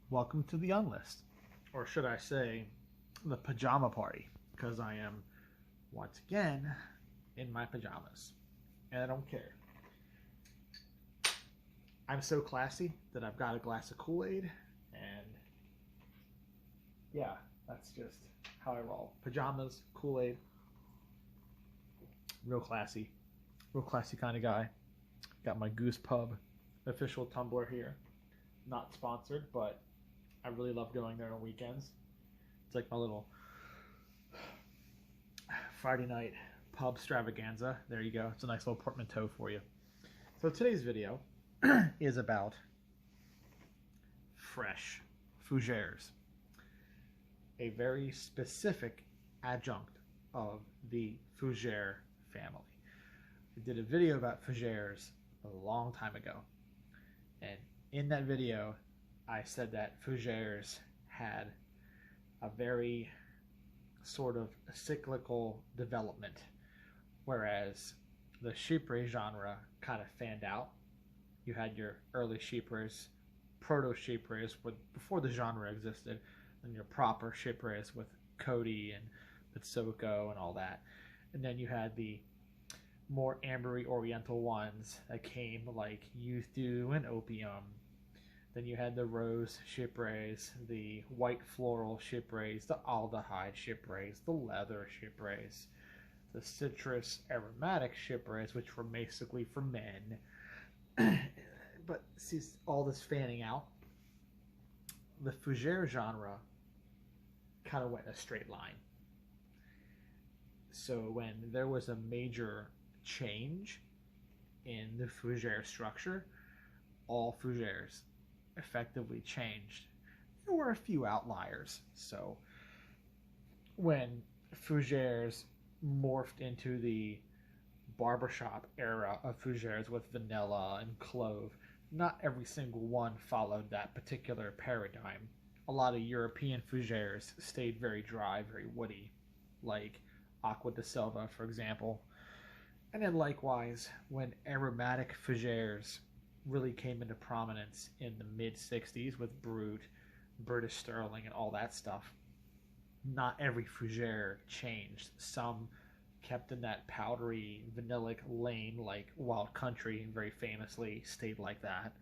welcome to the Unlist. Or should I say, the pajama party, because I am, once again, in my pajamas. And I don't care. I'm so classy that I've got a glass of Kool-Aid, and yeah, that's just how I roll. Pajamas, Kool-Aid, real classy kind of guy. Got my Goose Pub official tumbler here. Not sponsored, but I really love going there on weekends. It's like my little Friday night pub extravaganza. There you go. It's a nice little portmanteau for you. So today's video is about fresh Fougères, a very specific adjunct of the Fougère family. I did a video about Fougères a long time ago, and in that video I said that Fougères had a very sort of cyclical development, whereas the Chypre genre kind of fanned out. You had your early Chypres, proto-Chypres before the genre existed, and your proper Chypres with Cody and Bitsoko and all that. And then you had the more ambery oriental ones that came, like Youth Dew and Opium. Then you had the rose Chypres, the white floral Chypres, the aldehyde Chypres, the leather Chypres, the citrus aromatic Chypres, which were basically for men. But see, all this fanning out, the Fougère genre kind of went a straight line. So when there was a major change in the Fougère structure, all Fougères effectively changed. There were a few outliers. So when Fougères morphed into the barbershop era of Fougères with vanilla and clove, not every single one followed that particular paradigm. A lot of European Fougères stayed very dry, very woody, like Aqua de Selva, for example. And then likewise, when aromatic Fougères really came into prominence in the mid-60s with Brut, British Sterling, and all that stuff, not every Fougère changed. Some kept in that powdery, vanillic lane, like Wild Country very famously stayed like that.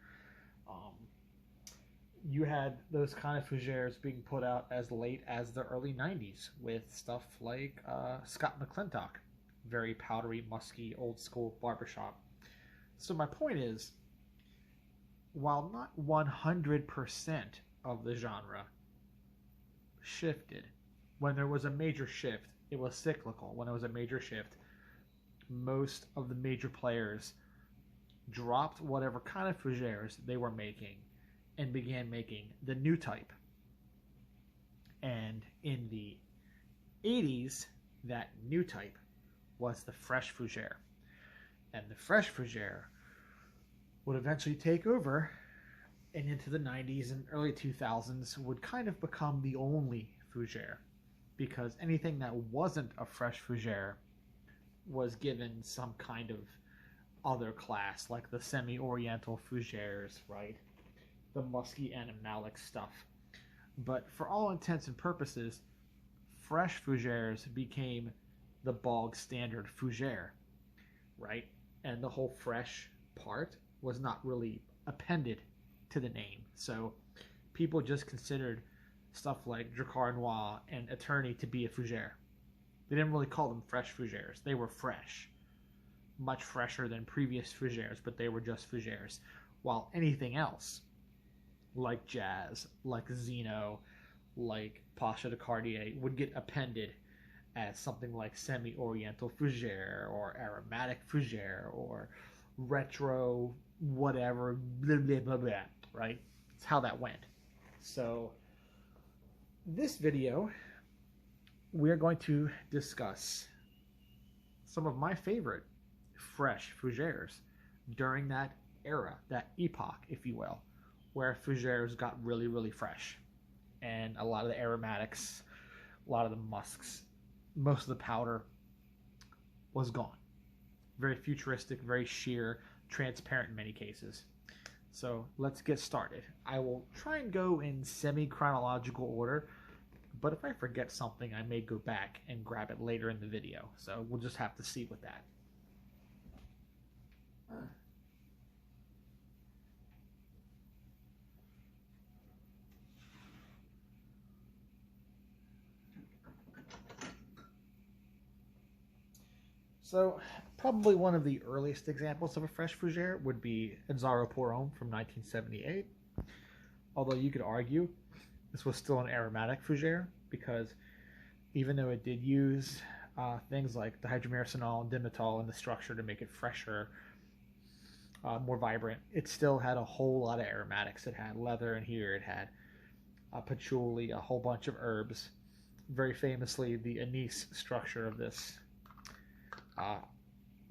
You had those kind of Fougères being put out as late as the early 90s with stuff like Scott McClintock, very powdery, musky, old school barbershop. So my point is, while not 100% of the genre shifted, when there was a major shift, it was cyclical. When it was a major shift, most of the major players dropped whatever kind of Fougères they were making and began making the new type. And in the 80s, that new type was the fresh Fougère. And the fresh Fougère would eventually take over, and into the 90s and early 2000s would kind of become the only Fougère, because anything that wasn't a fresh Fougère was given some kind of other class, like the semi-oriental Fougères, right? The musky animalic stuff. But for all intents and purposes, fresh Fougères became the bog standard Fougère, right? And the whole fresh part was not really appended to the name. So people just considered stuff like Drakkar Noir and Eternity to be a Fougère. They didn't really call them fresh Fougères. They were fresh. Much fresher than previous Fougères, but they were just Fougères. While anything else, like Jazz, like Zeno, like Pasha de Cartier, would get appended as something like semi-oriental Fougère or aromatic Fougère or retro whatever, blah, blah, blah, blah, right? It's how that went. So this video, we're going to discuss some of my favorite fresh Fougères during that era, that epoch, if you will, where Fougères got really, really fresh. And a lot of the aromatics, a lot of the musks, most of the powder was gone. Very futuristic, very sheer, transparent in many cases. So let's get started. I will try and go in semi-chronological order, but if I forget something, I may go back and grab it later in the video. So we'll just have to see with that. So, probably one of the earliest examples of a fresh fougere would be Enzaro Parfum from 1978. Although you could argue this was still an aromatic fougere because even though it did use things like dihydramyrocinol and dimetol in the structure to make it fresher, more vibrant, it still had a whole lot of aromatics. It had leather in here, it had patchouli, a whole bunch of herbs. Very famously, the anise structure of this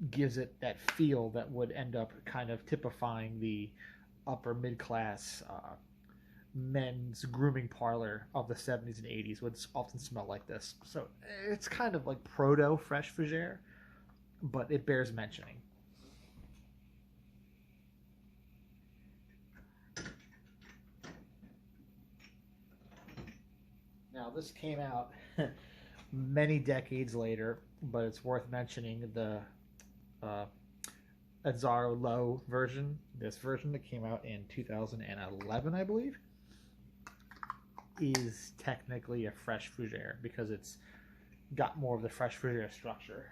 gives it that feel that would end up kind of typifying the upper mid-class men's grooming parlor of the 70s and 80s would often smell like this. So it's kind of like proto fresh fougere, but it bears mentioning. Now this came out many decades later, but it's worth mentioning the Enzaro Low version. This version that came out in 2011, I believe, is technically a fresh fougere because it's got more of the fresh fougere structure.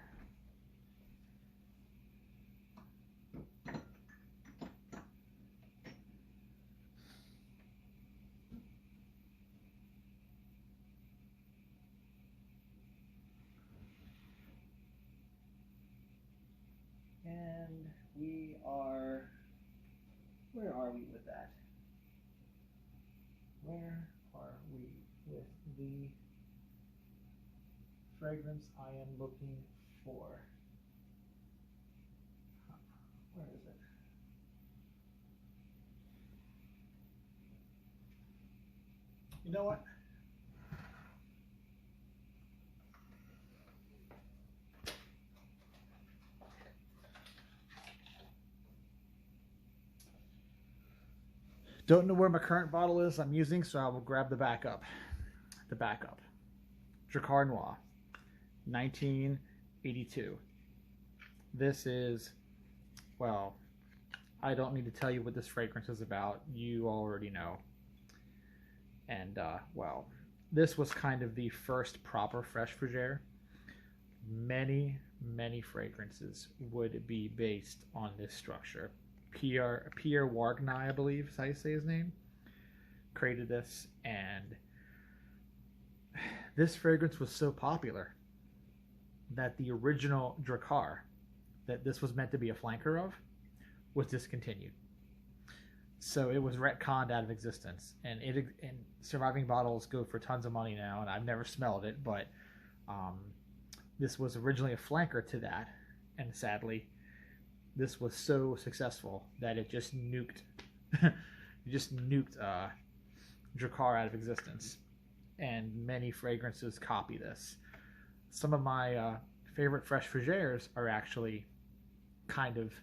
And where are we with that? Where are we with the fragrance I am looking for? Where is it? You know what? Don't know where my current bottle is I'm using, so I will grab the backup. The backup. Drakkar Noir, 1982. This is, well, I don't need to tell you what this fragrance is about. You already know. And, well, this was kind of the first proper fresh fougere. Many, many fragrances would be based on this structure. Pierre Wargnai, I believe is how you say his name, created this, and this fragrance was so popular that the original Drakkar that this was meant to be a flanker of was discontinued. So it was retconned out of existence, and surviving bottles go for tons of money now, and I've never smelled it, but this was originally a flanker to that, and sadly this was so successful that it just nuked Drakkar out of existence, and many fragrances copy this. Some of my favorite fresh fougères are actually kind of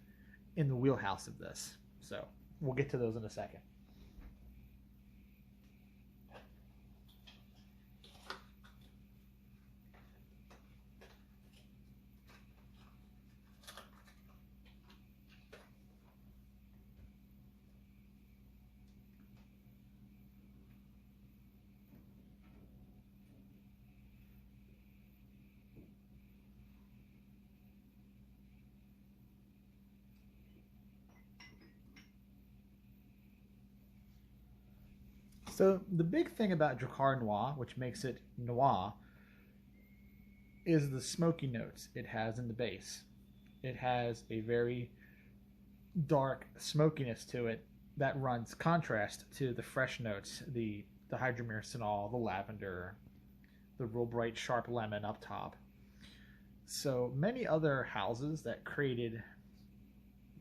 in the wheelhouse of this, so we'll get to those in a second. So the big thing about Drakkar Noir, which makes it noir, is the smoky notes it has in the base. It has a very dark smokiness to it that runs contrast to the fresh notes, the hydramyrocinol, the lavender, the real bright sharp lemon up top. So many other houses that created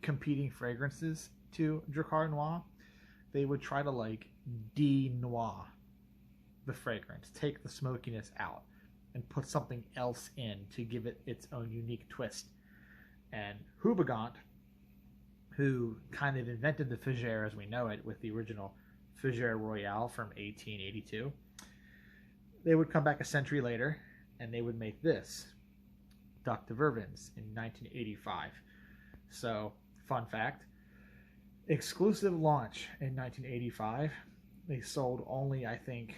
competing fragrances to Drakkar Noir, they would try to like de-noir the fragrance, take the smokiness out, and put something else in to give it its own unique twist. And Houbigant, who kind of invented the Fougère as we know it with the original Fougère Royale from 1882. They would come back a century later and they would make this, Duc de Vervins, in 1985. So, fun fact, exclusive launch in 1985. They sold only, I think,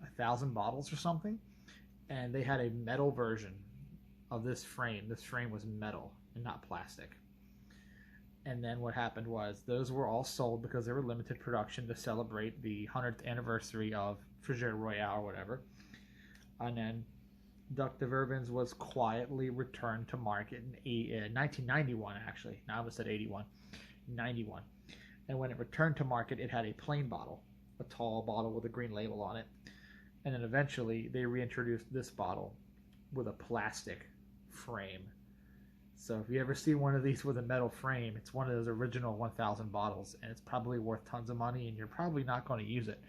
1,000 bottles or something, and they had a metal version of this frame. This frame was metal and not plastic. And then what happened was those were all sold because they were limited production to celebrate the 100th anniversary of Fougère Royale or whatever. And then Duc de Vervins was quietly returned to market in 1991, actually. Now I almost said 81. 91. And when it returned to market, it had a plain bottle, a tall bottle with a green label on it. And then eventually they reintroduced this bottle with a plastic frame. So if you ever see one of these with a metal frame, it's one of those original 1,000 bottles, and it's probably worth tons of money, and you're probably not going to use it.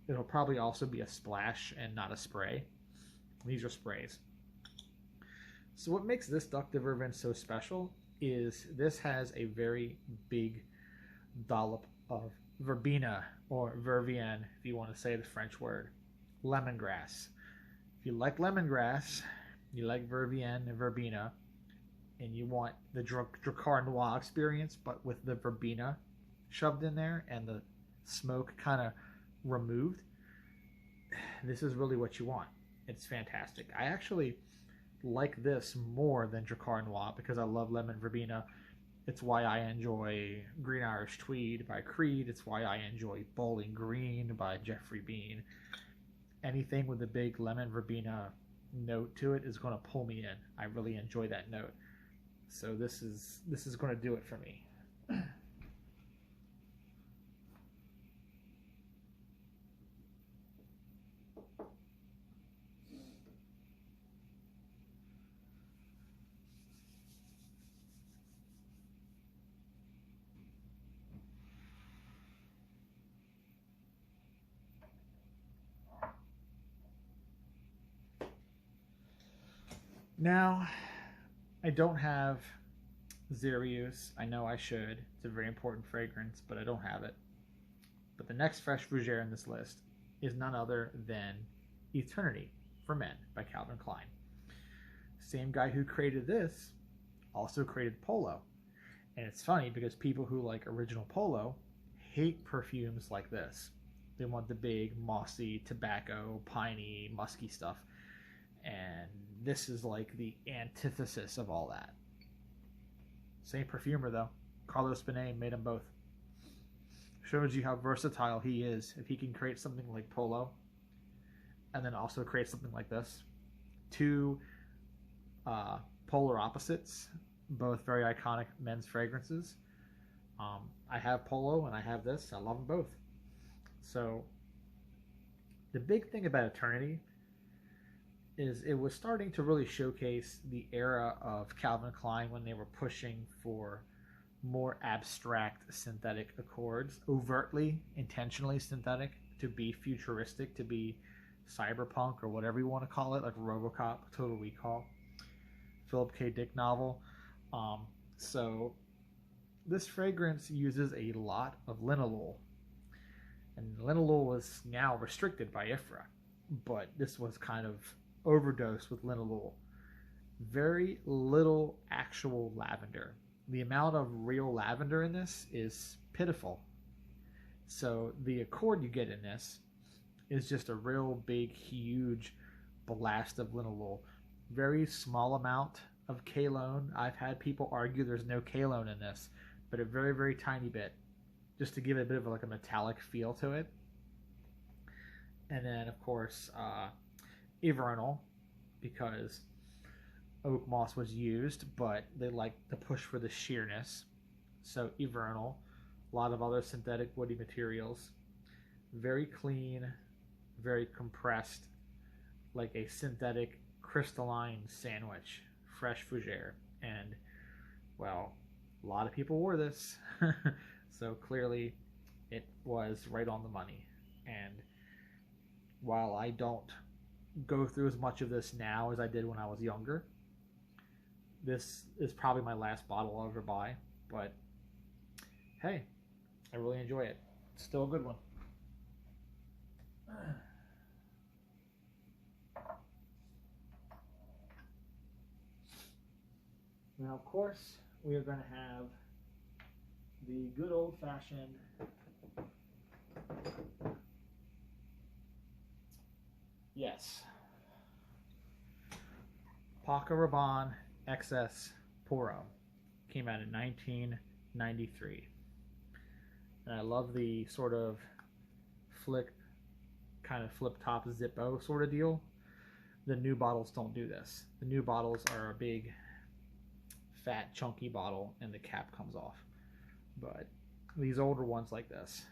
It'll probably also be a splash and not a spray. These are sprays. So what makes this Duc de Vervins so special is this has a very big dollop of verbena, or verveine, if you want to say the French word, lemongrass. If you like lemongrass, you like verveine and verbena, and you want the Drakkar Noir experience, but with the verbena shoved in there and the smoke kind of removed, this is really what you want. It's fantastic. I actually like this more than Drakkar Noir because I love lemon verbena. It's why I enjoy Green Irish Tweed by Creed. It's why I enjoy Bowling Green by Jeffrey Bean. Anything with a big lemon verbena note to it is going to pull me in. I really enjoy that note. So this is going to do it for me. Now, I don't have Xerius. I know I should. It's a very important fragrance, but I don't have it. But the next fresh Fougère in this list is none other than Eternity for Men by Calvin Klein. Same guy who created this also created Polo. And it's funny because people who like original Polo hate perfumes like this. They want the big, mossy, tobacco, piney, musky stuff. And this is like the antithesis of all that. Same perfumer though. Carlos Benet made them both. Shows you how versatile he is. If he can create something like Polo and then also create something like this. Two polar opposites, both very iconic men's fragrances. I have Polo and I have this. I love them both. So the big thing about Eternity is it was starting to really showcase the era of Calvin Klein when they were pushing for more abstract synthetic accords, overtly, intentionally synthetic, to be futuristic, to be cyberpunk, or whatever you want to call it, like RoboCop, Total Recall, Philip K. Dick novel. So this fragrance uses a lot of linalool, and linalool was now restricted by IFRA, but this was kind of overdosed with linalool. Very little actual lavender. The amount of real lavender in this is pitiful. So the accord you get in this is just a real big, huge blast of linalool. Very small amount of cologne. I've had people argue there's no cologne in this, but a very, very tiny bit, just to give it a bit of like a metallic feel to it. And then, of course, Evernal, because oak moss was used, but they like to push for the sheerness. So Evernal, a lot of other synthetic woody materials, very clean, very compressed, like a synthetic crystalline sandwich, fresh Fougère. And well, a lot of people wore this, so clearly it was right on the money. And while I don't go through as much of this now as I did when I was younger, this is probably my last bottle I'll ever buy, but hey, I really enjoy it. It's still a good one. Now, of course, we are going to have the good old-fashioned Paco Rabon XS Porro. Came out in 1993. And I love the sort of flip top Zippo sort of deal. The new bottles don't do this. The new bottles are a big, fat, chunky bottle and the cap comes off. But these older ones like this.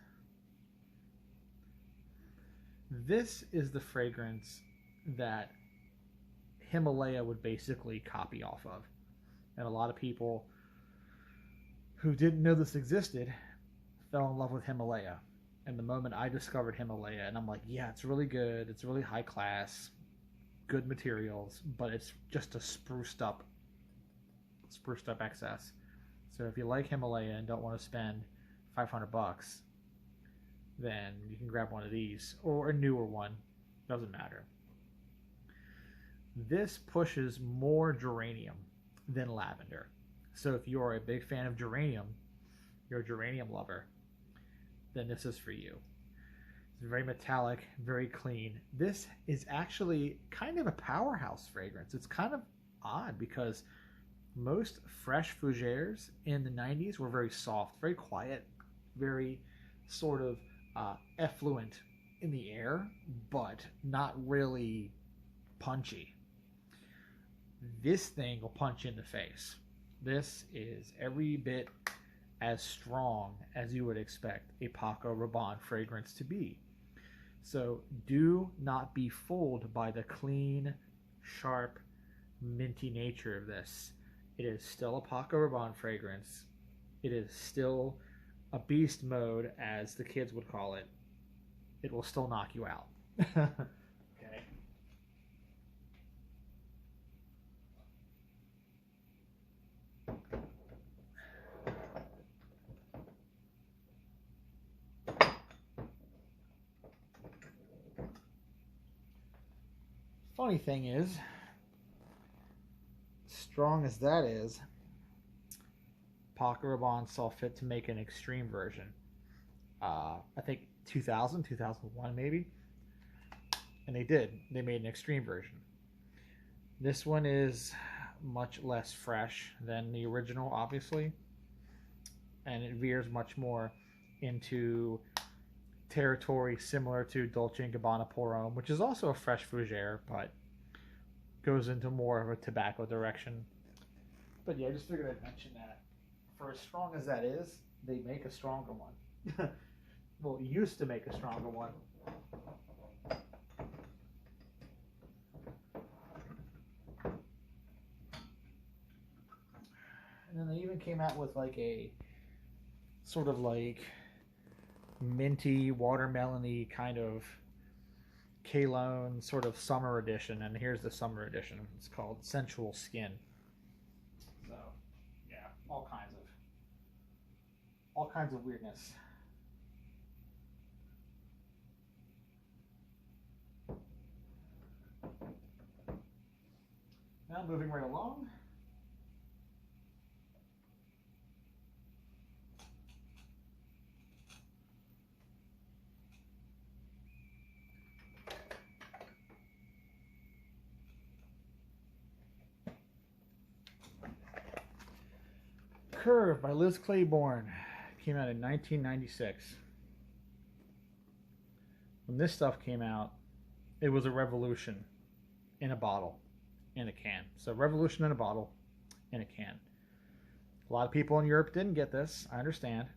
This is the fragrance that Himalaya would basically copy off of. And a lot of people who didn't know this existed fell in love with Himalaya. And the moment I discovered Himalaya, and I'm like, yeah, it's really good, it's really high class, good materials, but it's just a spruced up XS. So if you like Himalaya and don't want to spend $500, then you can grab one of these, or a newer one, doesn't matter. This pushes more geranium than lavender. So if you're a big fan of geranium, you're a geranium lover, then this is for you. It's very metallic, very clean. This is actually kind of a powerhouse fragrance. It's kind of odd because most fresh Fougères in the 90s were very soft, very quiet, very sort of effluent in the air, but not really punchy. This thing will punch you in the face. This is every bit as strong as you would expect a Paco Rabanne fragrance to be. So do not be fooled by the clean, sharp, minty nature of this. It is still a Paco Rabanne fragrance. It is still a beast mode, as the kids would call it. It will still knock you out. Okay. Funny thing is, strong as that is, Paco Rabanne saw fit to make an extreme version. I think 2000, 2001 maybe. And they did. They made an extreme version. This one is much less fresh than the original, obviously. And it veers much more into territory similar to Dolce & Gabbana Porro, which is also a fresh Fougère, but goes into more of a tobacco direction. But yeah, I just figured I'd mention that. For as strong as that is, they make a stronger one. Well, used to make a stronger one. And then they even came out with like a sort of like minty, watermelony kind of Klein sort of summer edition. And here's the summer edition. It's called Sensual Skin. So, yeah, all kinds of weirdness. Now moving right along. Curve by Liz Claiborne. Came out in 1996. When this stuff came out, it was a revolution in a bottle, in a can. So revolution in a bottle, in a can. A lot of people in Europe didn't get this, I understand.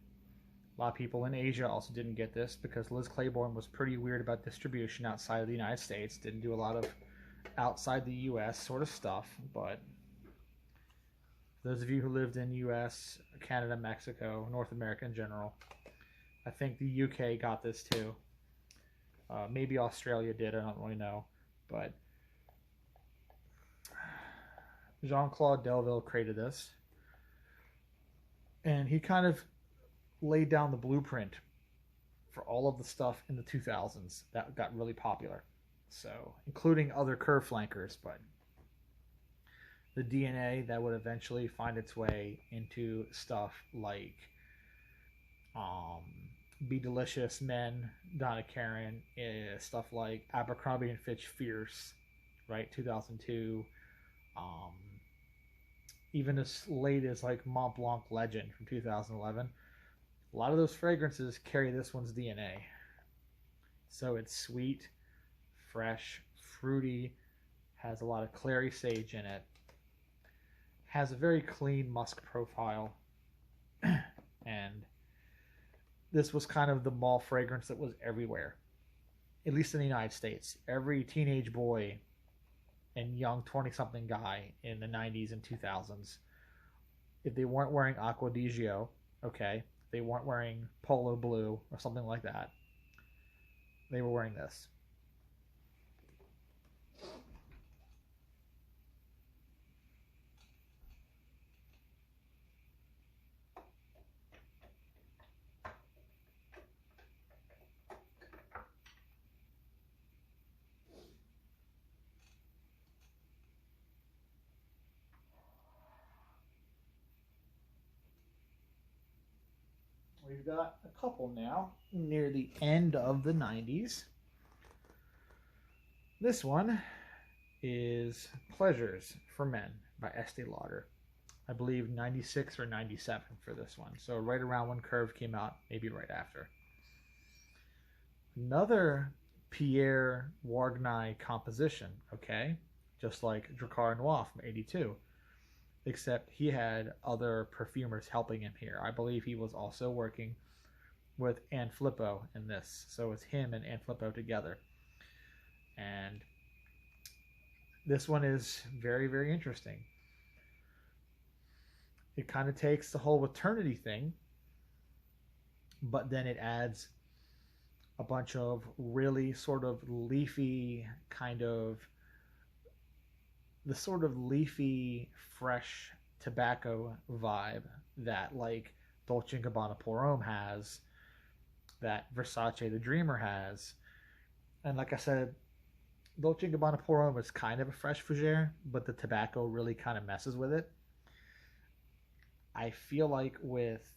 A lot of people in Asia also didn't get this because Liz Claiborne was pretty weird about distribution outside of the United States. Didn't do a lot of outside the US sort of stuff, but those of you who lived in US, Canada, Mexico, North America in general, I think the UK got this too. Maybe Australia did, I don't really know. But Jean-Claude Delville created this. And he kind of laid down the blueprint for all of the stuff in the 2000s that got really popular. So, including other curve flankers, but the DNA that would eventually find its way into stuff like Be Delicious, Men, Donna Karan, stuff like Abercrombie and Fitch Fierce, right, 2002. Even as late as like Mont Blanc Legend from 2011. A lot of those fragrances carry this one's DNA. So it's sweet, fresh, fruity, has a lot of clary sage in it, has a very clean musk profile, and this was kind of the mall fragrance that was everywhere, at least in the United States. Every teenage boy and young 20-something guy in the 90s and 2000s, if they weren't wearing Acqua di Gio, okay, they weren't wearing Polo Blue or something like that, they were wearing this. We've got a couple now near the end of the 90s. This one is Pleasures for Men by Estee Lauder. I believe 96 or 97 for this one. So right around when Curve came out, maybe right after. Another Pierre Wargnier composition, okay? Just like Drakkar Noir from 82. Except he had other perfumers helping him here. I believe he was also working with Anne Flippo in this. So it's him and Anne Flippo together. And this one is very, very interesting. It kind of takes the whole eternity thing, but then it adds a bunch of really sort of leafy kind of the sort of leafy, fresh tobacco vibe that like Dolce & Gabbana Pour Homme has, that Versace the Dreamer has. And like I said, Dolce & Gabbana Pour Homme is kind of a fresh fougere, but the tobacco really kind of messes with it. I feel like with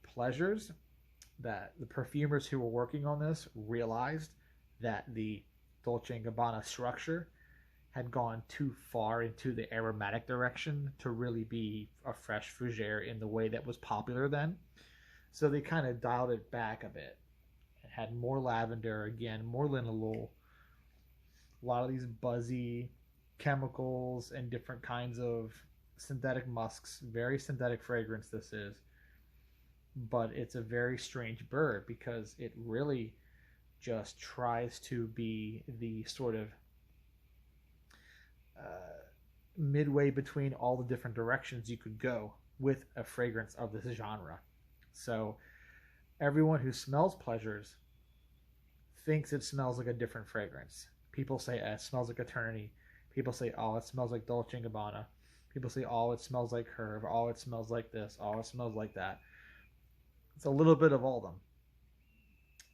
Pleasures, that the perfumers who were working on this realized that the Dolce & Gabbana structure had gone too far into the aromatic direction to really be a fresh fougere in the way that was popular then. So they kind of dialed it back a bit. It had more lavender, again, more linalool, a lot of these buzzy chemicals and different kinds of synthetic musks. Very synthetic fragrance this is. But it's a very strange bird because it really just tries to be the sort of midway between all the different directions you could go with a fragrance of this genre. So everyone who smells Pleasures thinks it smells like a different fragrance. People say, it smells like Eternity. People say, oh, it smells like Dolce & Gabbana. People say, oh, it smells like Curve. Oh, it smells like this. Oh, it smells like that. It's a little bit of all of them.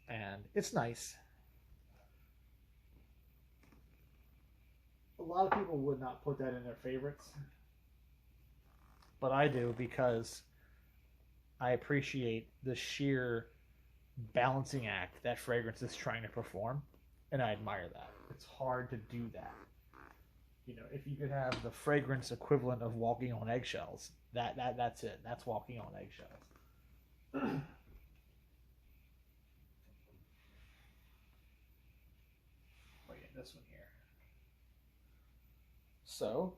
And it's nice. A lot of people would not put that in their favorites. But I do because I appreciate the sheer balancing act that fragrance is trying to perform. And I admire that. It's hard to do that. You know, if you could have the fragrance equivalent of walking on eggshells, that's it. That's walking on eggshells. Oh yeah, this one here. So,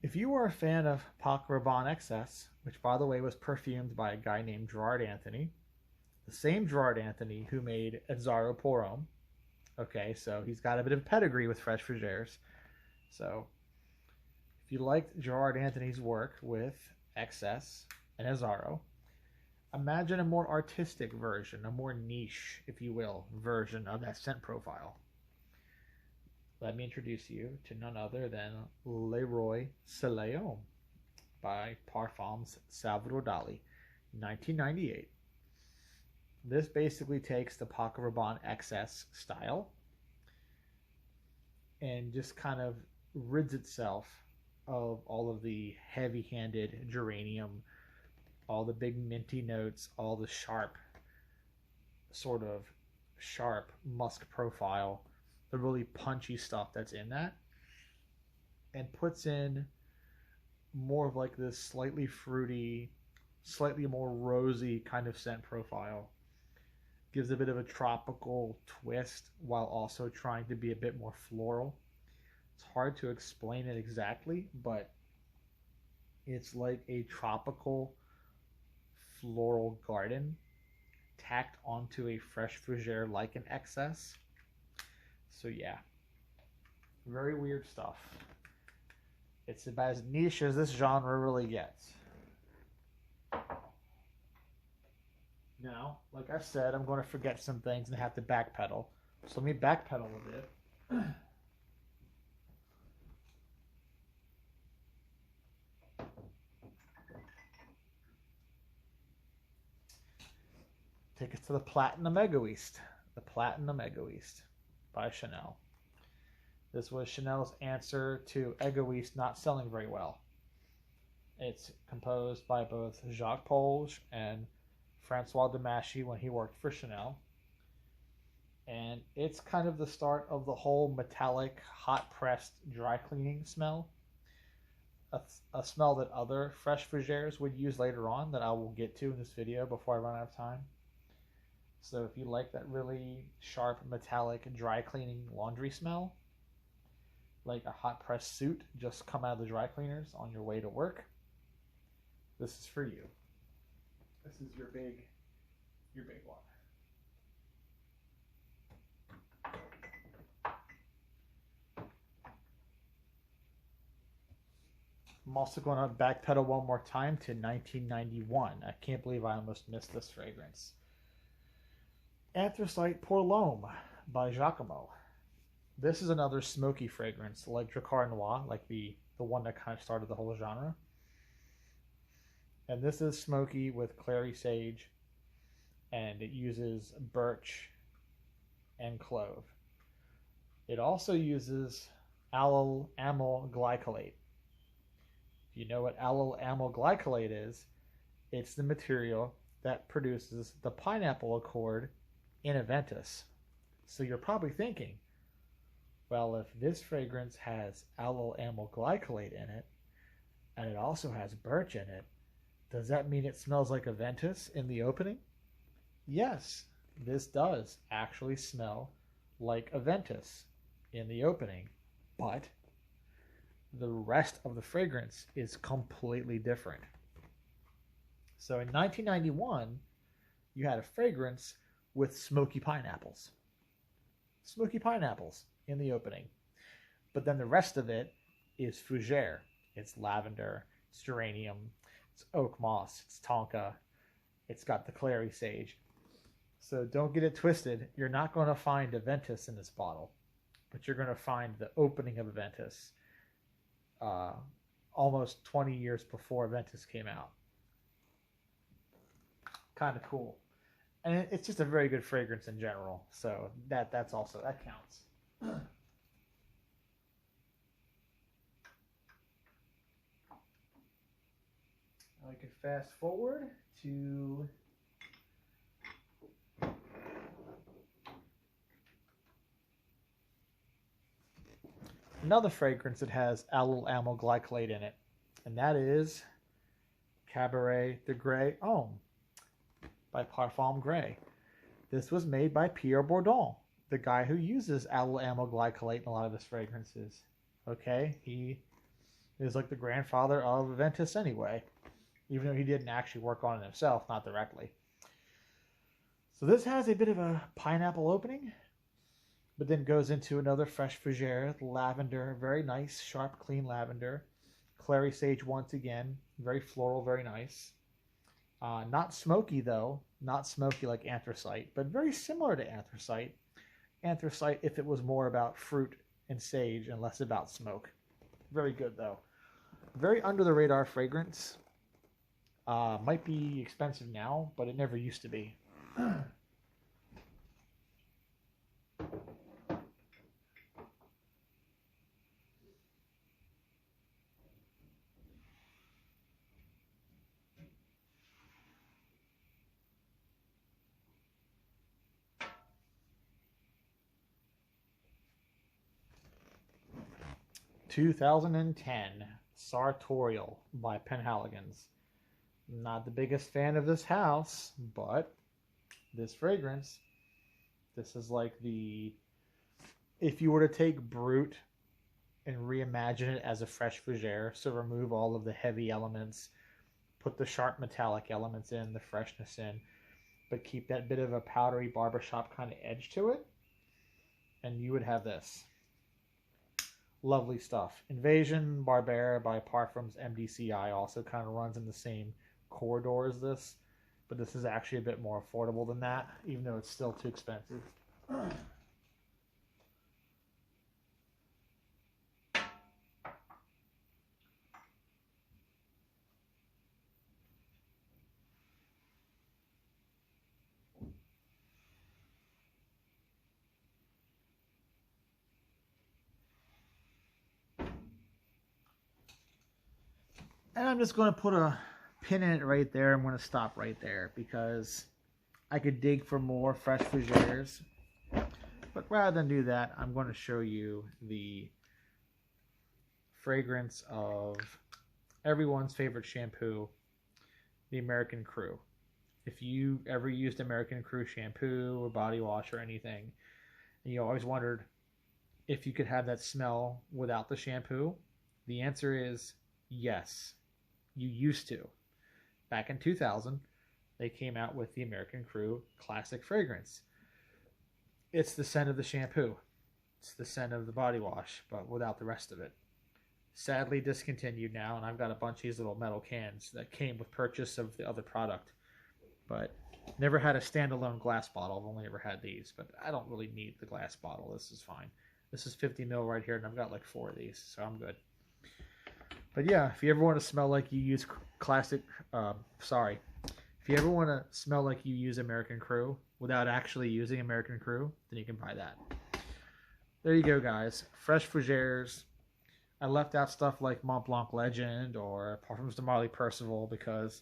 if you are a fan of Paco Rabanne XS, which by the way was perfumed by a guy named Gerard Anthony, the same Gerard Anthony who made Enzaro Parfum, okay, so he's got a bit of pedigree with fresh fougères. So, if you liked Gerard Anthony's work with XS and Enzaro, imagine a more artistic version, a more niche, if you will, version of that scent profile. Let me introduce you to none other than Leroy Cleo by Parfums Salvador Dali, 1998. This basically takes the Paco Rabanne XS style and just kind of rids itself of all of the heavy-handed geranium, all the big minty notes, all the sharp, sort of sharp musk profile, the really punchy stuff that's in that, and puts in more of like this slightly fruity, slightly more rosy kind of scent profile. Gives a bit of a tropical twist while also trying to be a bit more floral. It's hard to explain it exactly, but it's like a tropical floral garden tacked onto a fresh fougere like an excess. So yeah, very weird stuff. It's about as niche as this genre really gets. Now, like I said, I'm going to forget some things and have to backpedal. So let me backpedal a bit. Take us to the Platinum Egoist. The Platinum Egoist by Chanel. This was Chanel's answer to Egoist not selling very well. It's composed by both Jacques Polge and Francois Demachy when he worked for Chanel. And it's kind of the start of the whole metallic, hot-pressed dry cleaning smell. A smell that other fresh fougères would use later on that I will get to in this video before I run out of time. So if you like that really sharp, metallic, dry cleaning laundry smell, like a hot press suit just come out of the dry cleaners on your way to work, this is for you. This is your big one. I'm also going to backpedal one more time to 1991. I can't believe I almost missed this fragrance. Anthracite Pour l'Homme by Giacomo. This is another smoky fragrance, like Dracar Noir, like the one that kind of started the whole genre. And this is smoky with clary sage, and it uses birch and clove. It also uses allyl amyl glycolate. If you know what allyl amyl glycolate is, it's the material that produces the pineapple accord in Aventus. So you're probably thinking, well, if this fragrance has allyl amyl glycolate in it, and it also has birch in it, does that mean it smells like Aventus in the opening? Yes, this does actually smell like Aventus in the opening, but the rest of the fragrance is completely different. So in 1991, you had a fragrance with smoky pineapples. Smoky pineapples in the opening. But then the rest of it is fougere. It's lavender, it's geranium, it's oak moss, it's tonka, it's got the clary sage. So don't get it twisted. You're not going to find Aventus in this bottle, but you're going to find the opening of Aventus almost 20 years before Aventus came out. Kind of cool. And it's just a very good fragrance in general. So that counts. I can fast forward to another fragrance that has allyl amyl glycolate in it, and that is Cabaret de Grey Homme by Parfum Grey. This was made by Pierre Bourdon, the guy who uses allyl amyl glycolate in a lot of his fragrances. Okay, he is like the grandfather of Aventus anyway, even though he didn't actually work on it himself, not directly. So this has a bit of a pineapple opening, but then goes into another fresh fougere, lavender, very nice, sharp, clean lavender. Clary sage once again, very floral, very nice. Not smoky though, not smoky like anthracite, but very similar to anthracite. Anthracite if it was more about fruit and sage and less about smoke. Very good though. Very under the radar fragrance. Might be expensive now, but it never used to be. 2010 Sartorial by Penhaligon's. Not the biggest fan of this house, but this fragrance, this is like the, if you were to take Brut and reimagine it as a fresh fougere, so remove all of the heavy elements, put the sharp metallic elements in, the freshness in, but keep that bit of a powdery barbershop kind of edge to it, and you would have this. Lovely stuff. Invasion Barbera by Parfums MDCI also kind of runs in the same corridor as this, but this is actually a bit more affordable than that, even though it's still too expensive. And I'm just going to put a pin in it right there. I'm going to stop right there because I could dig for more fresh fougères. But rather than do that, I'm going to show you the fragrance of everyone's favorite shampoo, the American Crew. If you ever used American Crew shampoo or body wash or anything, and you always wondered if you could have that smell without the shampoo, the answer is yes. You used to. Back in 2000, they came out with the American Crew Classic Fragrance. It's the scent of the shampoo. It's the scent of the body wash, but without the rest of it. Sadly discontinued now, and I've got a bunch of these little metal cans that came with purchase of the other product. But never had a standalone glass bottle. I've only ever had these, but I don't really need the glass bottle. This is fine. This is 50 ml right here, and I've got like 4 of these, so I'm good. But yeah, if you ever want to smell like you use if you ever want to smell like you use American Crew without actually using American Crew, then you can buy that. There you go, guys. Fresh fougères. I left out stuff like Mont Blanc Legend or Parfums de Marly Percival because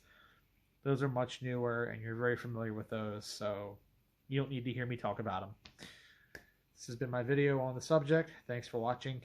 those are much newer and you're very familiar with those, so you don't need to hear me talk about them. This has been my video on the subject. Thanks for watching.